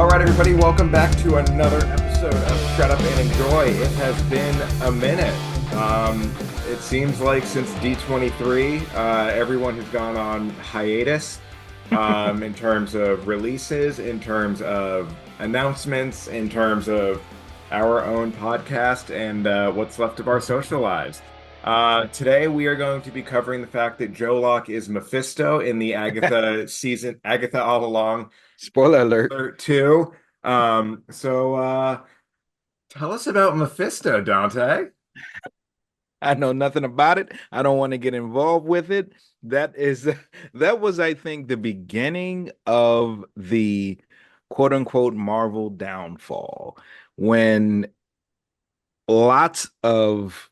All right, everybody, welcome back to another episode of Shut Up and Enjoy. It has been a minute. It seems like since D23, everyone has gone on hiatus in terms of releases, in terms of announcements, in terms of our own podcast, and what's left of our social lives. Today, we are going to be covering the fact that Joe Locke is Mephisto in the Agatha All Along Spoiler alert. Alert 2. Tell us about Mephisto, Dante. I know nothing about it. I don't want to get involved with it. That is that was, I think, the beginning of the quote unquote Marvel downfall when lots of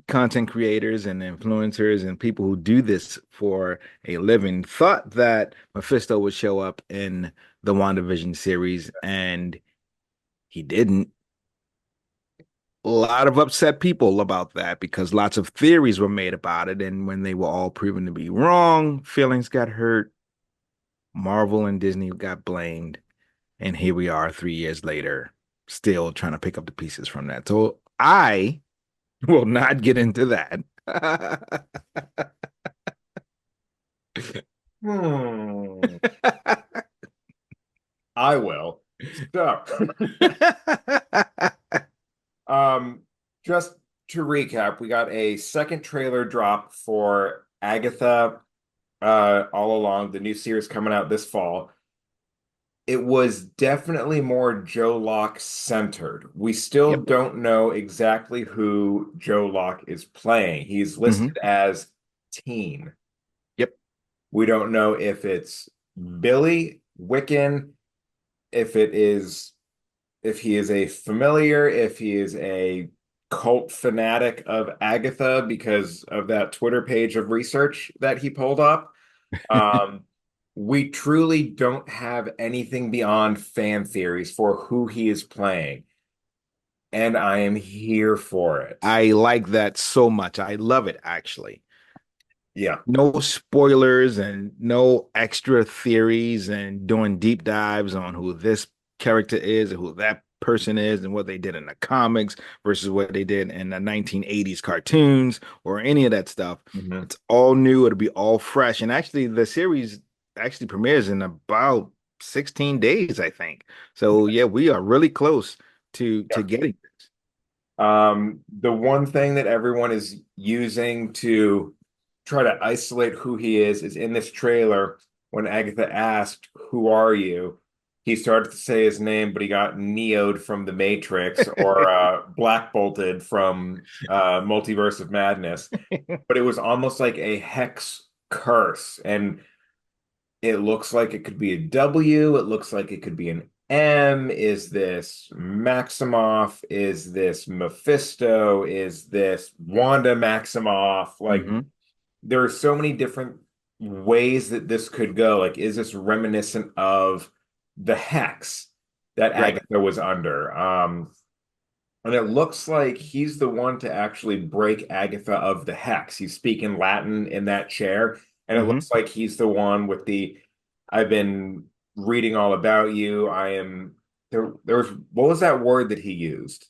content creators and influencers and people who do this for a living thought that Mephisto would show up in the WandaVision series, and he didn't. A lot of upset people about that because lots of theories were made about it. And when they were all proven to be wrong, feelings got hurt. Marvel and Disney got blamed. And here we are 3 years later, still trying to pick up the pieces from that. So I will not get into that. Hmm. I will. So, um, just to recap, we got a second trailer drop for Agatha All Along, the new series coming out this fall. It was definitely more Joe Locke centered. We still Yep. don't know exactly who Joe Locke is playing. He's Hmm. listed as teen. Yep. We don't know if it's Billy, Wiccan, if it is if he is a familiar, if he is a cult fanatic of Agatha because of that Twitter page of research that he pulled up. Um, we truly don't have anything beyond fan theories for who he is playing, and I am here for it. I like that so much. I love it, actually. Yeah. No spoilers and no extra theories and doing deep dives on who this character is and who that person is and what they did in the comics versus what they did in the 1980s cartoons or any of that stuff. Mhm. It's all new. It'll be all fresh. And actually, the series actually premieres in about 16 days, I think. So yeah, we are really close to Yeah. getting this. The one thing that everyone is using to try to isolate who he is in this trailer when Agatha asked, "Who are you?" He started to say his name, but he got Neo'd from the Matrix or Black Bolted from Multiverse of Madness. But it was almost like a hex curse. And it looks like it could be a W. It looks like it could be an M. Is this Maximoff? Is this Mephisto? Is this Wanda Maximoff? Like, Hmm. there are so many different ways that this could go. Like, is this reminiscent of the hex that Right. Agatha was under? And it looks like he's the one to actually break Agatha of the hex. He's speaking Latin in that chair, and it Hmm. looks like he's the one with the I've been reading all about you. I am there was what was that word that he used?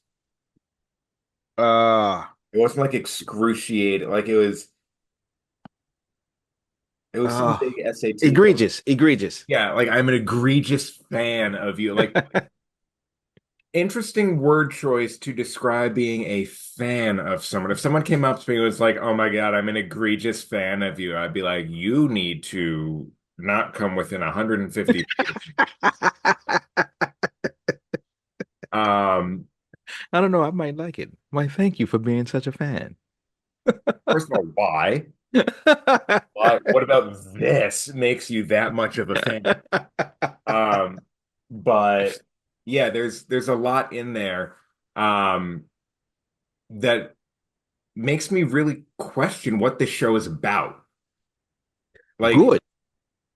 Uh, It wasn't like excruciating, like it was some uh, big SAT word. egregious, egregious. Yeah, like I'm an egregious fan of you. Like interesting word choice to describe being a fan of someone. If someone came up to me and was like, "Oh my God, I'm an egregious fan of you," I'd be like, "You need to not come within 150 feet of me." Um, I don't know. I might like it. Why, thank you for being such a fan. First of all, why? Why? What about this makes you that much of a fan? Um, but yeah, there's a lot in there um that makes me really question what this show is about. Like, Good.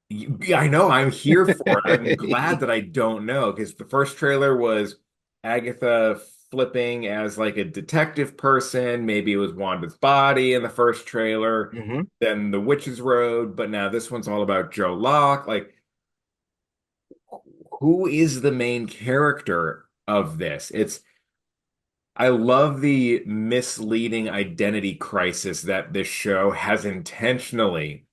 yeah, I know. I'm here for it. I'm glad that I don't know because the first trailer was Agatha flipping as like a detective person. Maybe it was Wanda's body in the first trailer, Hmm. then the Witch's Road, but now this one's all about Joe Locke. Like, who is the main character of this? I love the misleading identity crisis that this show has intentionally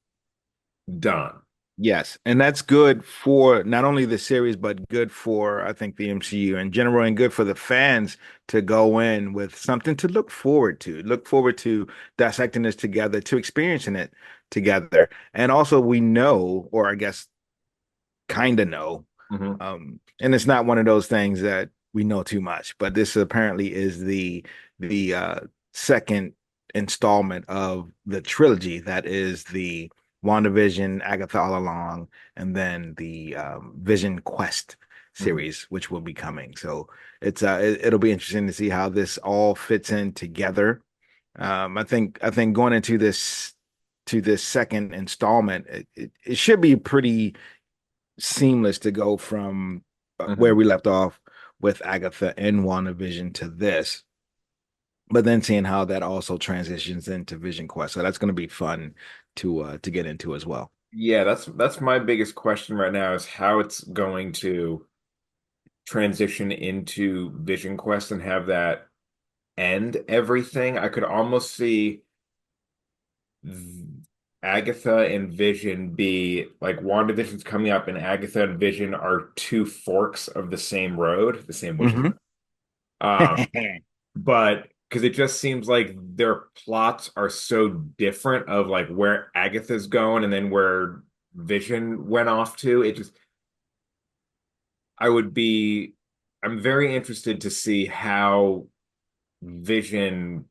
done. Yes, and that's good for not only the series, but good for, I think, the MCU in general, and good for the fans to go in with something to look forward to dissecting this together, to experiencing it together. And also, we know, or I guess kind of know, Mhm. and it's not one of those things that we know too much, but this apparently is the second installment of the trilogy that is the WandaVision, Agatha All Along, and then the Vision Quest Mhm. series, which will be coming. So it'll be interesting to see how this all fits in together. I think going into this second installment, it should be pretty seamless to go from where Mhm. we left off with Agatha and WandaVision to this, but then seeing how that also transitions into Vision Quest. So that's going to be fun to get into as well. Yeah, that's my biggest question right now is how it's going to transition into Vision Quest and have that end everything. I could almost see v- Agatha and Vision be like WandaVision's coming up, and Agatha and Vision are two forks of the same road, the same which is Hmm. um, but because it just seems like their plots are so different of like where Agatha's going and then where Vision went off to. It just I would be I'm very interested to see how Vision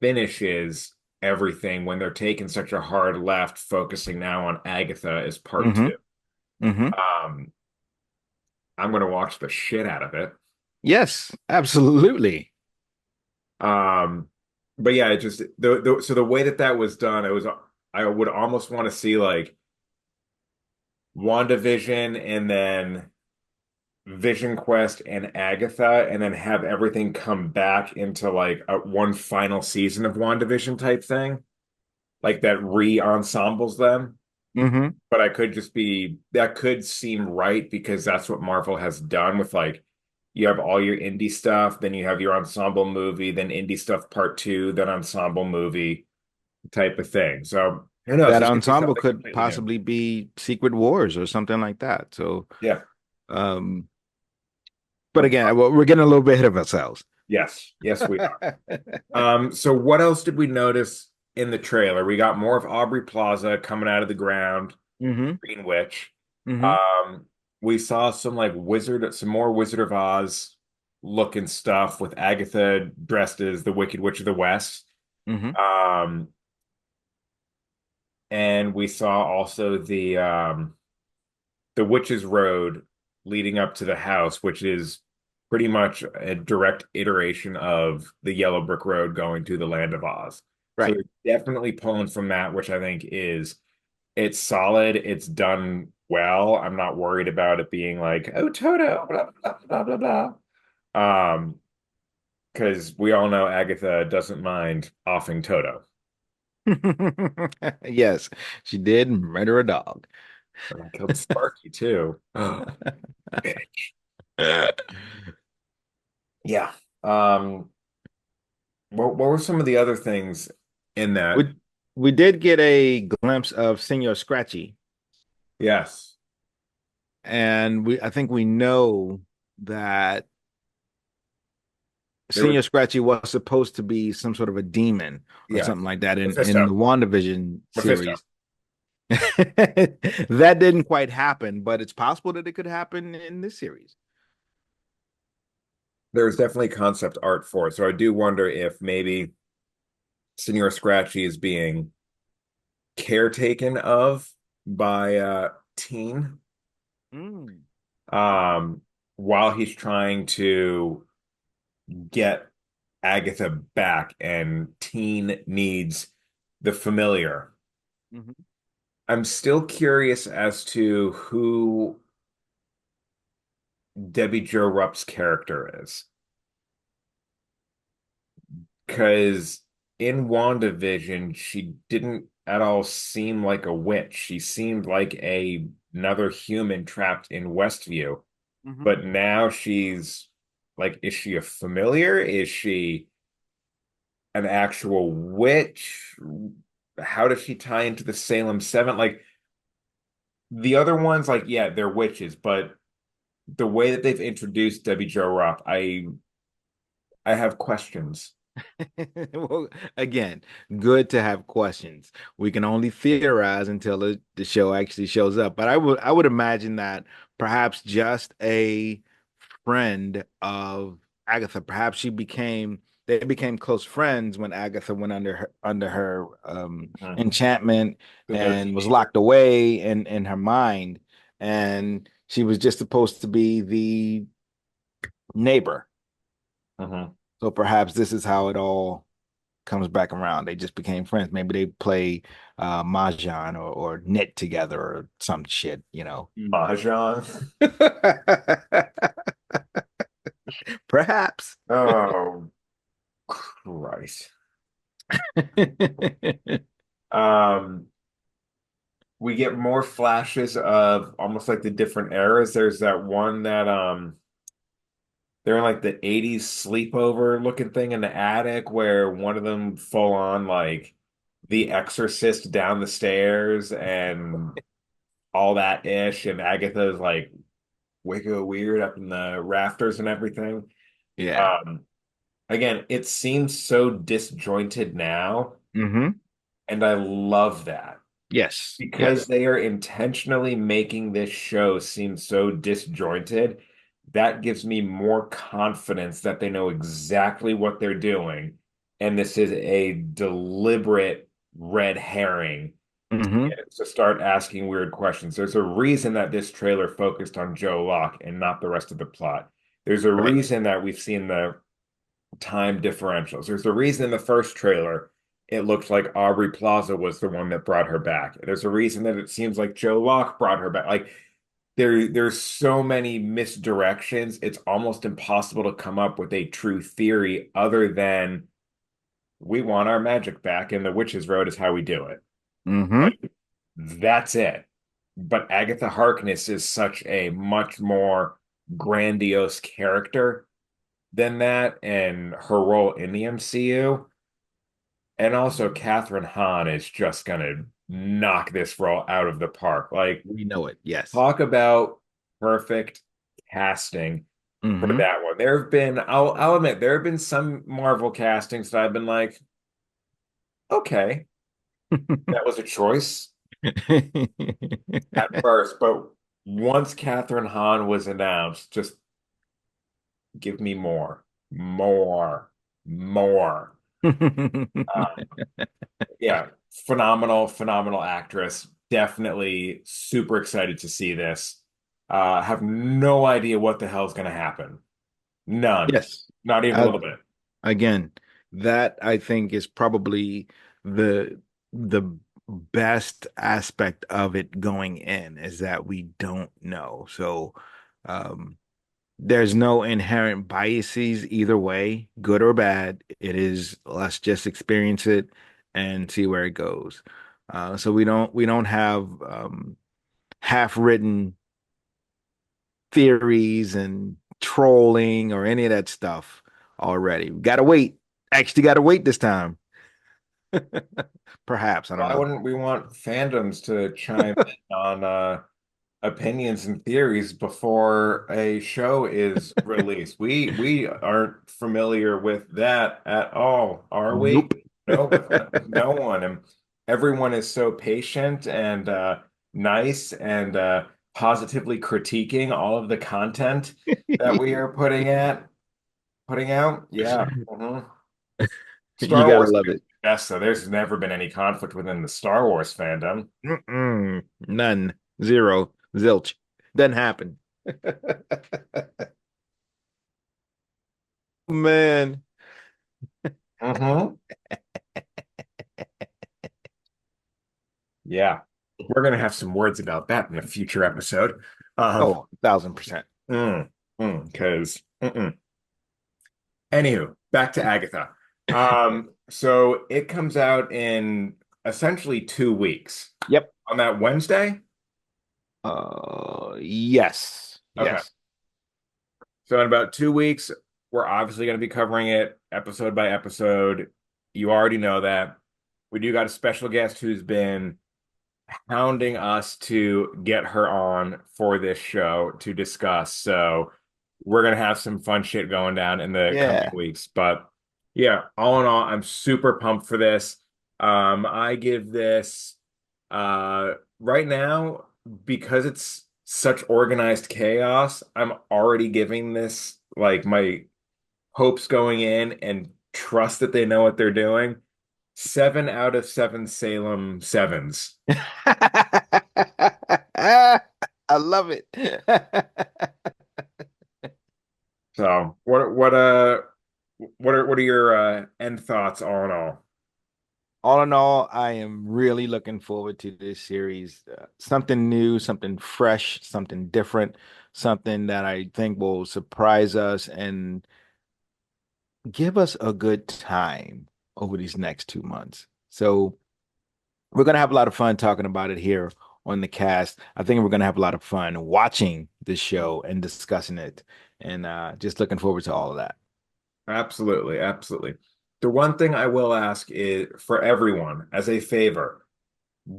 finishes everything when they're taking such a hard left, focusing now on Agatha as part Hmm. two. Hmm. Um, I'm gonna watch the shit out of it. Yes, absolutely. Um, but yeah, it just so the way that that was done, it was I would almost want to see like WandaVision and then Vision Quest and Agatha, and then have everything come back into like one final season of WandaVision type thing, like that re-ensembles them. Hmm. But I could just be that could seem right because that's what Marvel has done with like you have all your indie stuff, then you have your ensemble movie, then indie stuff part two, then ensemble movie type of thing. So who knows? That This could be ensemble something could completely new. possibly be Secret Wars or something like that. So, Yeah. um, but Um, again, we're getting a little bit ahead of ourselves. yes. Yes, we are. So what else did we notice in the trailer? We got more of Aubrey Plaza coming out of the ground, Hmm. Green Witch. Hmm. Um, we saw some more Wizard of Oz looking stuff with Agatha dressed as the Wicked Witch of the West. Hmm. Um, and we saw also the Witch's Road leading up to the house, which is pretty much a direct iteration of the Yellow Brick Road going to the Land of Oz. So Right. they're definitely pulling from that, which I think is it's solid, it's done well. I'm not worried about it being like, oh, Toto, blah blah blah blah blah. Because we all know Agatha doesn't mind offing Toto. Yes, she did murder a dog. And I killed Sparky too. Oh, bitch. Yeah. Um, what were some of the other things in that? We we did get a glimpse of Senor Scratchy, Yes. and we I think we know that There was Senor Scratchy was supposed to be some sort of a demon or yes. something like that in Mephisto. the WandaVision Mephisto. series. That didn't quite happen, but it's possible that it could happen in this series. There's definitely concept art for it. So I do wonder if maybe Senor Scratchy is being caretaken of by Teen Mm. um while he's trying to get Agatha back and Teen needs the familiar. Mhm. I'm still curious as to who Debbie Jo Rupp's character is because in WandaVision she didn't at all seem like a witch. She seemed like a another human trapped in Westview. Hmm. But now she's like, is she a familiar? Is she an actual witch? How does she tie into the Salem Seven? Like the other ones, like, yeah, they're witches, but the way that they've introduced Debbie Jo Rupp, I have questions. Well, again, good to have questions. We can only theorize until the show actually shows up. But I would imagine that perhaps just a friend of Agatha, perhaps they became close friends when Agatha went under her Mhm. enchantment The no and was teenager. locked away in her mind. And she was just supposed to be the neighbor. Mhm. So perhaps this is how it all comes back around. They just became friends. Maybe they play mahjong or knit together or some shit. Mahjong. Perhaps. Oh, Christ. Um, we get more flashes of almost like the different eras. There's that one that they're in like the 80s sleepover looking thing in the attic where one of them full on like The Exorcist down the stairs and all that ish, and Agatha's like wiggle weird up in the rafters and everything. Yeah. Um, Again, it seems so disjointed now, Hmm. and I love that Yes. because Yes. they are intentionally making this show seem so disjointed. That gives me more confidence that they know exactly what they're doing, and this is a deliberate red herring Hmm. to start asking weird questions. There's a reason that this trailer focused on Joe Locke and not the rest of the plot. There's a Right. reason that we've seen the time differentials. There's a reason in the first trailer it looked like Aubrey Plaza was the one that brought her back. There's a reason that it seems like Joe Locke brought her back. Like there's so many misdirections. It's almost impossible to come up with a true theory other than we want our magic back and the Witch's Road is how we do it. Hmm. Like that's it. But Agatha Harkness is such a much more grandiose character than that, and her role in the MCU. And also, Catherine Hahn is just gonna knock this role out of the park. Like, We know it. Yes. talk about perfect casting for Hmm. that one. There have been, I'll admit, there have been some Marvel castings that I've been like, okay, that was a choice at first, but once Catherine Hahn was announced, just give me more, more, more. Uh, yeah, phenomenal, phenomenal actress. Definitely super excited to see this. Have no idea what the hell's going to happen. None. Yes. Not even a Uh, little bit. Again, that I think is probably the best aspect of it going in is that we don't know. So um there's no inherent biases either way, good or bad. It is let's just experience it and see where it goes. So we don't have half-written theories and trolling or any of that stuff already. We gotta wait. Actually, gotta wait this time. Perhaps, I don't Why know. wouldn't we want fandoms to chime in on opinions and theories before a show is released? We aren't familiar with that at all, are we? Nope. No, with no one. And everyone is so patient and nice and positively critiquing all of the content that we are putting out. Yeah. Mhm. You Star gotta Wars love fans it. are best, so there's never been any conflict within the Star Wars fandom. Mm-mm. None. Zero. Zilch. Doesn't happen. Man. Hmm. Yeah. We're gonna have some words about that in a future episode. Oh, 1,000%. Because anywho, back to Agatha. So it comes out in essentially 2 weeks. Yep. On that Wednesday? Yes. Okay. Yes. So in about 2 weeks, we're obviously going to be covering it episode by episode. You already know that. We do got a special guest who's been hounding us to get her on for this show to discuss. So we're gonna have some fun shit going down in the coming Yeah. weeks. But yeah, all in all, I'm super pumped for this. I give this right now, because it's such organized chaos, I'm already giving this like my hopes going in and trust that they know what they're doing. 7 out of 7 Salem sevens. I love it. So what are your end thoughts all in all? All in all, I am really looking forward to this series. Something new, something fresh, something different, something that I think will surprise us and give us a good time over these next 2 months. So we're gonna have a lot of fun talking about it here on the cast. I think we're gonna have a lot of fun watching the show and discussing it, and just looking forward to all of that. Absolutely, absolutely. The one thing I will ask is for everyone as a favor,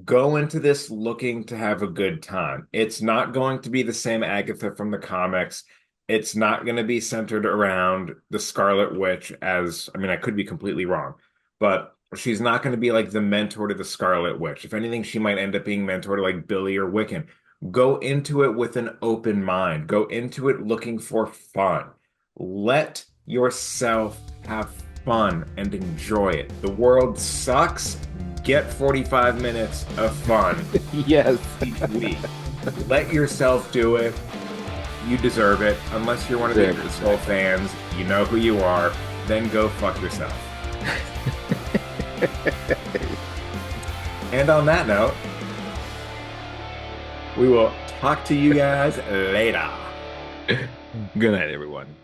go into this looking to have a good time. It's not going to be the same Agatha from the comics. It's not going to be centered around the Scarlet Witch as, I mean, I could be completely wrong, but she's not going to be like the mentor to the Scarlet Witch. If anything, she might end up being mentor to like Billy or Wiccan. Go into it with an open mind. Go into it looking for fun. Let yourself have fun and enjoy it. The world sucks. Get 45 minutes of fun Yes. each week. Let yourself do it. You deserve it. Unless you're one of the Deserve it, asshole fans, you know who you are. Then go fuck yourself. And on that note, we will talk to you guys later. Good night, everyone.